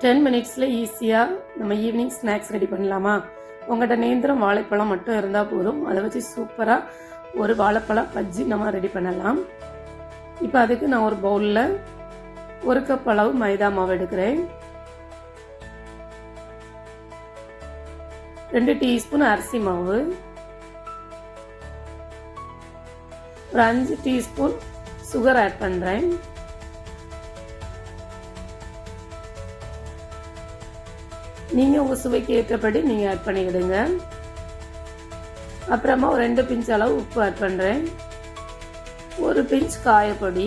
10 மினிட்ஸில் ஈஸியாக நம்ம ஈவினிங் ஸ்நாக்ஸ் ரெடி பண்ணலாமா? உங்கள்கிட்ட நேந்திரம் வாழைப்பழம் மட்டும் இருந்தால் போதும். அதை வச்சு சூப்பராக ஒரு வாழைப்பழம் பஜ்ஜி நம்ம ரெடி பண்ணலாம். இப்போ அதுக்கு நான் ஒரு பவுலில் 1 கப் அளவு மைதா மாவு எடுக்கிறேன். 2 டீஸ்பூன் அரிசி மாவு, ஒரு 5 டீஸ்பூன் சுகர் ஆட் பண்ணுறேன். நீங்கள் உங்கள் சுவைக்கு ஏற்றபடி நீங்கள் ஆட் பண்ணிக்கிடுங்க. அப்புறமா ஒரு 2 பிஞ்ச் அளவு உப்பு ஆட் பண்ணுறேன். 1 பிஞ்ச் காயப்பொடி,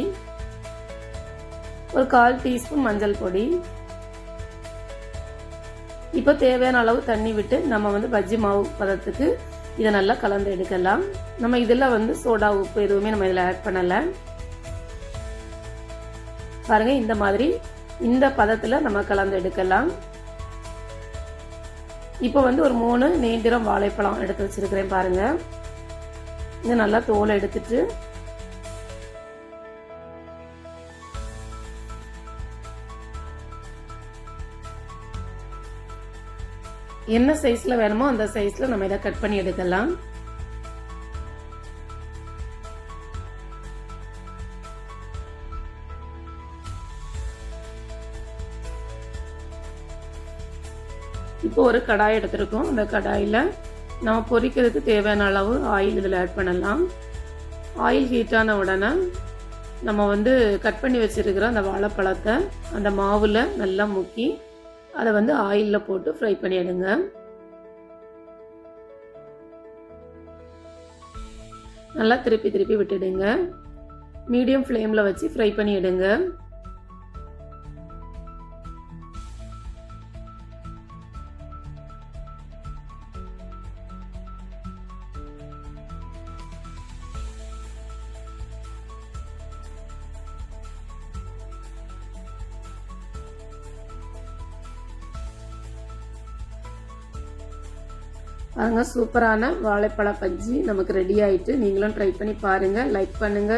ஒரு 1/4 டீஸ்பூன் மஞ்சள் பொடி. இப்போ தேவையான அளவு தண்ணி விட்டு நம்ம பஜ்ஜி மாவு பதத்துக்கு இதை நல்லா கலந்து எடுக்கலாம். நம்ம இதில் சோடா உப்பு எதுவுமே நம்ம இதில் ஆட் பண்ணலை. பாருங்கள், இந்த மாதிரி இந்த பதத்தில் நம்ம கலந்து எடுக்கலாம். இப்போ ஒரு 3 நேந்திரம் வாழைப்பழம் எடுத்து வச்சிருக்கிறேன். பாருங்க, இது நல்லா தோலை எடுத்துட்டு என்ன சைஸ்ல வேணுமோ அந்த சைஸ்ல நம்ம இதை கட் பண்ணி எடுக்கலாம். இப்போ ஒரு கடாய் எடுத்துருக்கோம். அந்த கடாயில் நம்ம பொரிக்கிறதுக்கு தேவையான அளவு ஆயில் இதில் ஆட் பண்ணலாம். ஆயில் ஹீட்டான உடனே நம்ம கட் பண்ணி வச்சிருக்கிற அந்த வாழைப்பழத்தை அந்த மாவில் நல்லா முக்கி அதை ஆயிலில் போட்டு ஃப்ரை பண்ணி எடுங்க. நல்லா திருப்பி திருப்பி விட்டுடுங்க. மீடியம் ஃப்ளேமில் வச்சு ஃப்ரை பண்ணி எடுங்க. பாருங்க, சூப்பரான வாழைப்பழ பஜ்ஜி நமக்கு ரெடி ஆயிட்டு. நீங்களும் ட்ரை பண்ணி பாருங்க. லைக் பண்ணுங்க.